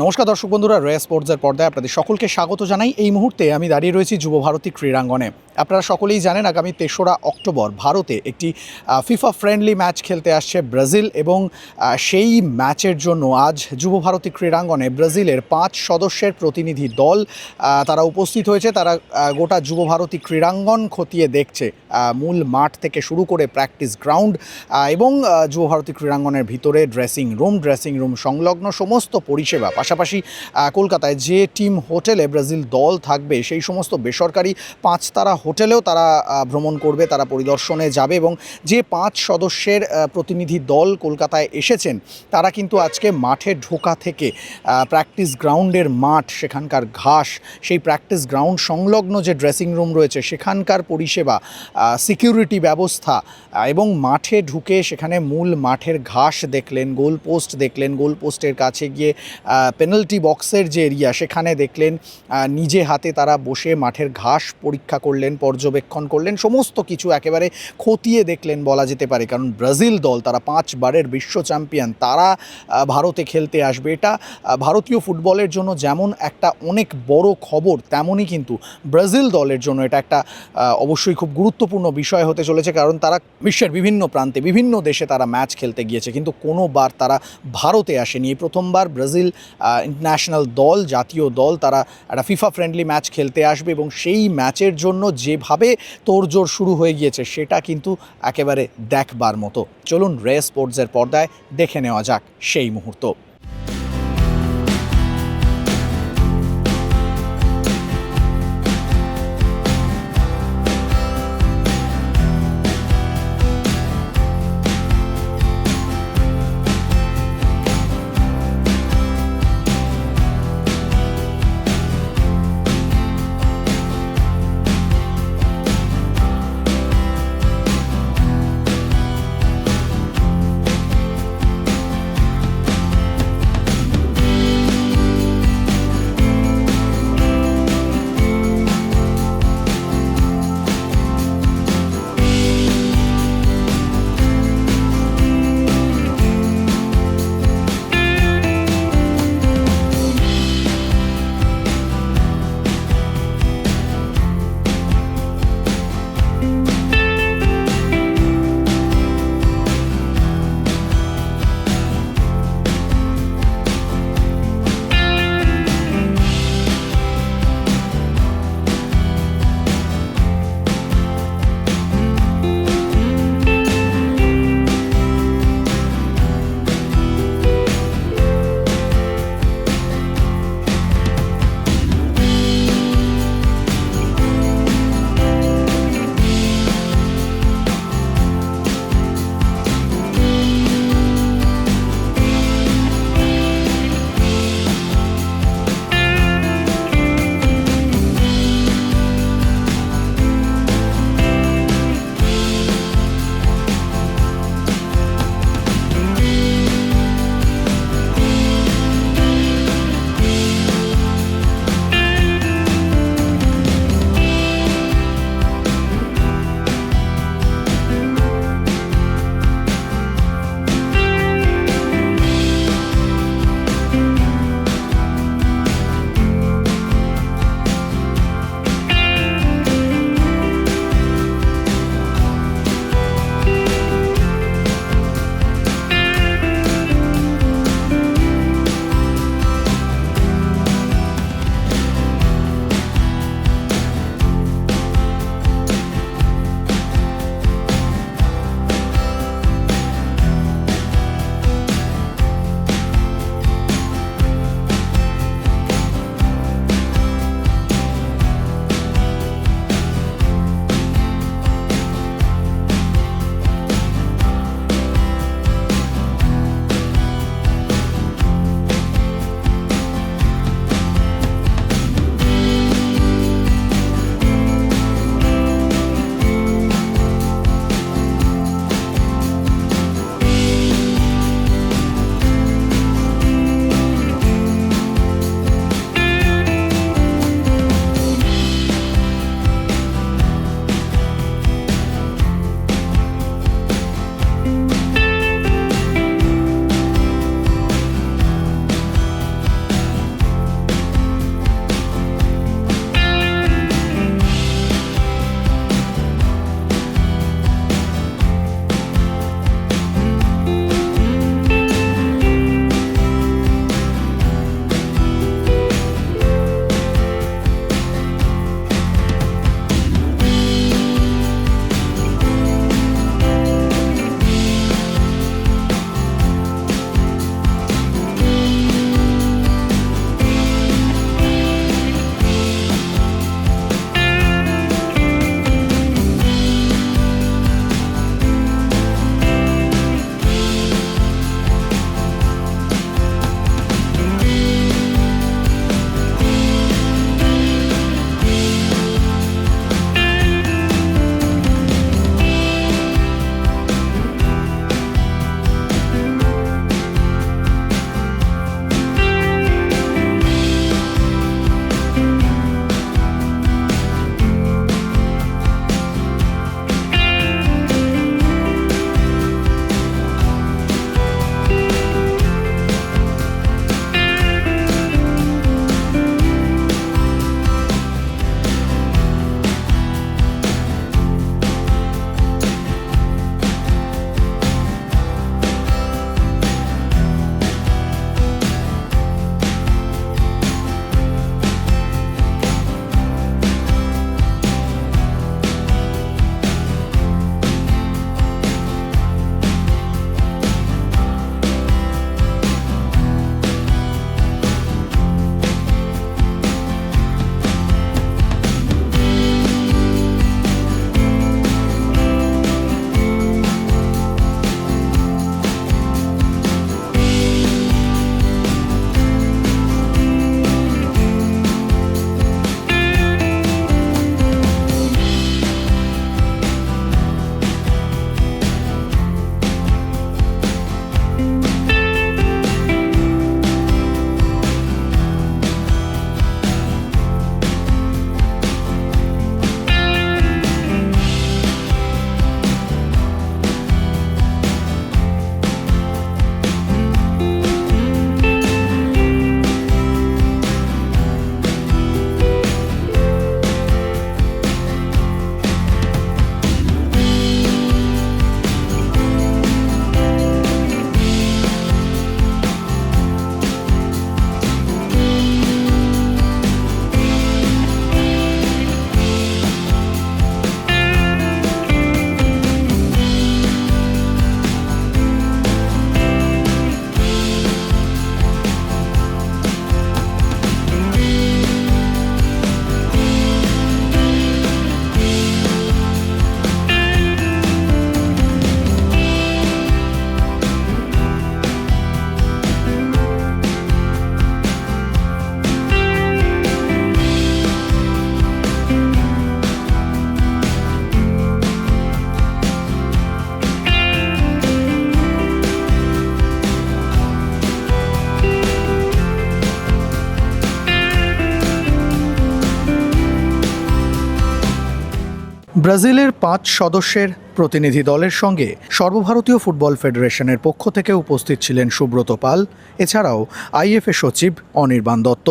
নমস্কার দর্শক বন্ধুরা, রয়্যাল স্পোর্টসের পর্দায় আপনাদের সকলকে স্বাগত জানাই। এই মুহূর্তে আমি দাঁড়িয়ে রয়েছি যুবভারতী ক্রীড়াঙ্গনে। আপনারা সকলেই জানেন আগামী ৩রা অক্টোবর ভারতে একটি ফিফা ফ্রেন্ডলি ম্যাচ খেলতে আসছে ব্রাজিল, এবং সেই ম্যাচের জন্য আজ যুবভারতী ক্রীড়াঙ্গনে ব্রাজিলের ৫ সদস্যের প্রতিনিধি দল তারা উপস্থিত হয়েছে। তারা গোটা যুবভারতী ক্রীড়াঙ্গন খতিয়ে দেখছে, মূল মাঠ থেকে শুরু করে প্র্যাকটিস গ্রাউন্ড এবং যুবভারতী ক্রীড়াঙ্গনের ভিতরে ড্রেসিং রুম সংলগ্ন সমস্ত পরিষেবা। পাশাপাশি কলকাতায় যে টিম হোটেলে ব্রাজিল দল থাকবে সেই সমস্ত বেসরকারি 5 তারা হোটেলেও তারা ভ্রমণ করবে, তারা পরিদর্শনে যাবে। এবং যে 5 সদস্যের প্রতিনিধি দল কলকাতায় এসেছেন তারা কিন্তু আজকে মাঠে ঢোকা থেকে প্র্যাকটিস গ্রাউন্ডের মাঠ, সেখানকার ঘাস, সেই প্র্যাকটিস গ্রাউন্ড সংলগ্ন যে ড্রেসিং রুম রয়েছে সেখানকার পরিষেবা, সিকিউরিটি ব্যবস্থা এবং মাঠে ঢুকে সেখানে মূল মাঠের ঘাস দেখলেন, গোল পোস্ট দেখলেন, গোল পোস্টের কাছে গিয়ে পেনাল্টি বক্সের যে এরিয়া সেখানে দেখলেন, নিজে হাতে তারা বসে মাঠের ঘাস পরীক্ষা করলেন, পর্যবেক্ষণ করলেন, সমস্ত কিছু একেবারে খতিয়ে দেখলেন বলা যেতে পারে। কারণ ব্রাজিল দল, তারা 5 বারের বিশ্ব চ্যাম্পিয়ন, তারা ভারতে খেলতে আসবে। এটা ভারতীয় ফুটবলের জন্য যেমন একটা অনেক বড় খবর, তেমনই কিন্তু ব্রাজিল দলের জন্য এটা একটা অবশ্যই খুব গুরুত্বপূর্ণ বিষয় হতে চলেছে। কারণ তারা বিশ্বের বিভিন্ন প্রান্তে, বিভিন্ন দেশে তারা ম্যাচ খেলতে গিয়েছে, কিন্তু কোনোবার তারা ভারতে আসেনি। এই প্রথমবার ব্রাজিল ইন্টারন্যাশনাল দল, জাতীয় দল, তারা একটা ফিফা ফ্রেন্ডলি ম্যাচ খেলতে আসবে। এবং সেই ম্যাচের জন্য যেভাবে তোড়জোড় শুরু হয়ে গিয়েছে সেটা কিন্তু একেবারে দেখবার মতো। চলুন রয়্যাল স্পোর্টসের পর্দায় দেখে নেওয়া যাক সেই মুহূর্ত। ব্রাজিলের 5 সদস্যের প্রতিনিধি দলের সঙ্গে সর্বভারতীয় ফুটবল ফেডারেশনের পক্ষ থেকে উপস্থিত ছিলেন সুব্রত পাল, এছাড়াও আইএফএ সচিব অনির্বাণ দত্ত।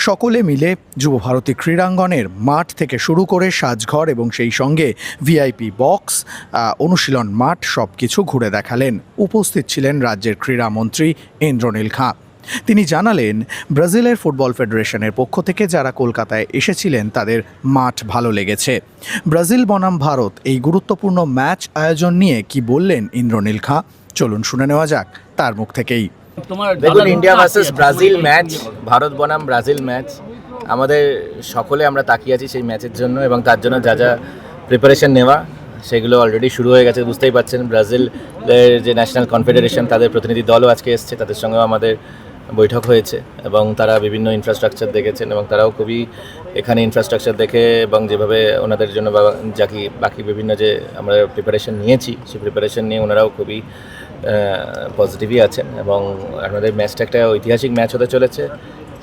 সকলে মিলে যুবভারতী ক্রীড়াঙ্গনের মাঠ থেকে শুরু করে সাজঘর এবং সেই সঙ্গে ভিআইপি বক্স, অনুশীলন মাঠ সব কিছু ঘুরে দেখালেন। উপস্থিত ছিলেন রাজ্যের ক্রীড়ামন্ত্রী ইন্দ্রনীল খাঁ। তিনি জানালেন, ব্রাজিলের ফুটবল ফেডারেশনের পক্ষ থেকে যারা কলকাতায় এসেছিলেন তাদের মাঠ ভালো লেগেছে। ব্রাজিল বনাম ভারত এই গুরুত্বপূর্ণ ম্যাচ আয়োজন নিয়ে কি বললেন ইন্দ্রনীল খাঁ, চলুন শুনে নেওয়া যাক তার মুখ থেকেই। দেখুন, India versus Brazil match, Bharat বনাম ব্রাজিল ম্যাচ, আমাদের সকলে আমরা তাকিয়ে আছি সেই ম্যাচের জন্য এবং তার জন্য যা যা প্রিপারেশন নেওয়া সেগুলো অলরেডি শুরু হয়ে গেছে। বুঝতেই পারছেন, ব্রাজিলের যে ন্যাশনাল কনফেডারেশন তাদের প্রতিনিধি দলও আজকে এসছে, তাদের সঙ্গেও আমাদের বৈঠক হয়েছে এবং তারা বিভিন্ন ইনফ্রাস্ট্রাকচার দেখেছেন এবং তারাও খুবই এখানে ইনফ্রাস্ট্রাকচার দেখে এবং যেভাবে ওনাদের জন্য বাকি বিভিন্ন যে আমরা প্রিপারেশন নিয়েছি সেই প্রিপারেশন নিয়ে ওনারাও খুবই পজিটিভই আছেন এবং আমাদের ম্যাচটা একটা ঐতিহাসিক ম্যাচ হতে চলেছে।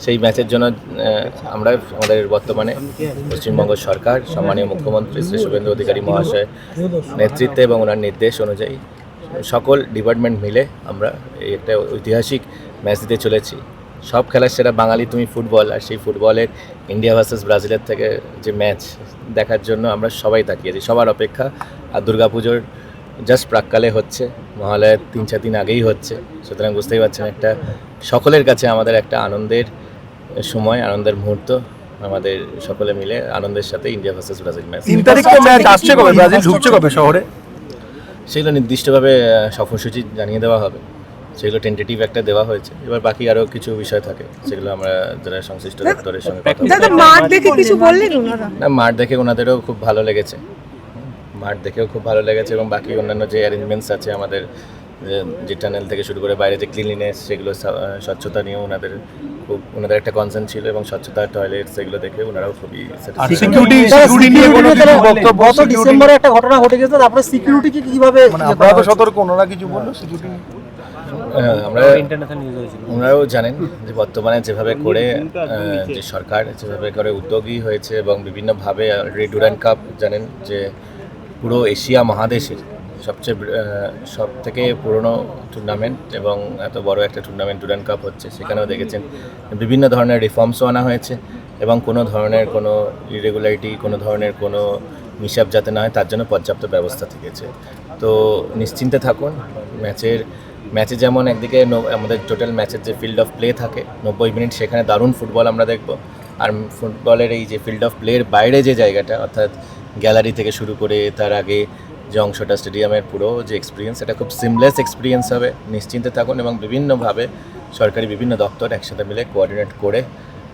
সেই ম্যাচের জন্য আমরা আমাদের বর্তমানে পশ্চিমবঙ্গ সরকার সম্মানীয় মুখ্যমন্ত্রী শ্রী শুভেন্দু অধিকারী মহাশয় নেতৃত্বে এবং ওনার নির্দেশ অনুযায়ী সকল ডিপার্টমেন্ট মিলে আমরা এই একটা ঐতিহাসিক ম্যাচ দিতে চলেছি। সব খেলার সেরা বাঙালি তুমি ফুটবল, আর সেই ফুটবলের ইন্ডিয়া ভার্সেস ব্রাজিলের থেকে যে ম্যাচ দেখার জন্য আমরা সবাই তাকিয়েছি, সবার অপেক্ষা। আর দুর্গাপুজোর জাস্ট প্রাককালে হচ্ছে, মহালয়ার 3-4 দিন আগেই হচ্ছে, সুতরাং বুঝতেই পারছেন একটা সকলের কাছে আমাদের একটা আনন্দের সময়, আনন্দের মুহূর্ত। আমাদের সকলে মিলে আনন্দের সাথে ইন্ডিয়া ভার্সেস ব্রাজিল ম্যাচ। 3 তারিখে ম্যাচ আসছে কবে, ব্রাজিল ঢুকছে কবে শহরে, সেগুলো নির্দিষ্টভাবে সফরসূচি জানিয়ে দেওয়া হবে, সেগুলো টেন্টেটিভ একটা দেওয়া হয়েছে। এবার বাকি আরও কিছু বিষয় থাকে, সেগুলো আমরা যারা সংশ্লিষ্ট দপ্তরের সঙ্গে কথা বলবো। মাঠ দেখে কিছু বললেন ওনারা? না, মাঠ দেখে ওনাদেরও খুব ভালো লেগেছে, মাঠ দেখেও খুব ভালো লেগেছে এবং বাকি অন্যান্য যে অ্যারেঞ্জমেন্টস আছে আমাদের, যে টানেল থেকে শুরু করে বাইরে যে ক্লিনলিনেস, সেগুলো স্বচ্ছতা নিয়ে ওনাদের একটা কনসার্ন ছিল এবং স্বচ্ছতা, টয়লেট, সেগুলো দেখে ওনারাও খুবই সিকিউরিটি নিয়ে কোনো কিছু বক্তব্য? গত ডিসেম্বরে একটা ঘটনা ঘটে গেছে, তারপরে সিকিউরিটি কি কিভাবে, মানে আপনারা তো সতর্ক, ওনারা কিছু বললো সিকিউরিটি? আমরা ওনারাও জানেন যে বর্তমানে যেভাবে করে যে সরকার যেভাবে করে উদ্যোগী হয়েছে এবং বিভিন্নভাবে ডুরান্ড কাপ জানেন যে পুরো এশিয়া মহাদেশের সব থেকে পুরনো টুর্নামেন্ট এবং এত বড় একটা টুর্নামেন্ট ডুরান্ড কাপ হচ্ছে। সেখানেও দেখেছেন বিভিন্ন ধরনের রিফর্মসও আনা হয়েছে এবং কোনো ধরনের কোনো ইরেগুলারিটি, কোনো ধরনের কোনো মিশাপ যাতে না হয় তার জন্য পর্যাপ্ত ব্যবস্থা থেকেছে। তো নিশ্চিন্তে থাকুন। ম্যাচে যেমন একদিকে আমাদের টোটাল ম্যাচের যে ফিল্ড অফ প্লে থাকে 90 মিনিট, সেখানে দারুণ ফুটবল আমরা দেখব। আর ফুটবলের এই যে ফিল্ড অফ প্লের বাইরে যে জায়গাটা, অর্থাৎ গ্যালারি থেকে শুরু করে তার আগে যে অংশটা, স্টেডিয়ামের পুরো যে এক্সপিরিয়েন্স, এটা খুব সিমলেস এক্সপিরিয়েন্স হবে। নিশ্চিন্তে থাকুন এবং বিভিন্নভাবে সরকারি বিভিন্ন দপ্তর একসাথে মিলে কোঅর্ডিনেট করে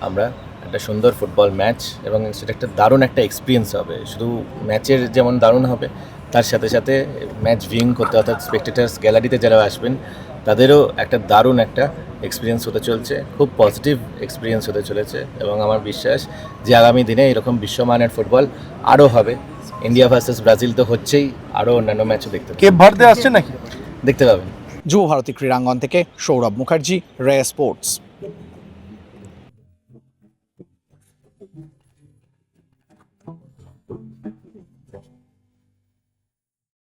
আমরা একটা সুন্দর ফুটবল ম্যাচ, এবং সেটা একটা দারুণ একটা এক্সপিরিয়েন্স হবে। শুধু ম্যাচের যেমন দারুণ হবে, তার সাথে সাথে ম্যাচ ভিউইং করতে, অর্থাৎ স্পেকটেটার্স গ্যালারিতে যারা আসবেন তাদেরও একটা দারুণ একটা এক্সপিরিয়েন্স হতে চলছে, খুব পজিটিভ এক্সপিরিয়েন্স হতে চলেছে এবং আমার বিশ্বাস যে আগামী দিনে এরকম বিশ্বমানের ফুটবল আরও হবে। ইন্ডিয়া ভার্সেস ব্রাজিল তো হচ্ছেই, আরও অন্যান্য ম্যাচও দেখতে কেপ ভার্দে আসছে নাকি, দেখতে পাবেন। যুবভারতী ক্রীড়াঙ্গন থেকে সৌরভ মুখার্জি, রে স্পোর্টস।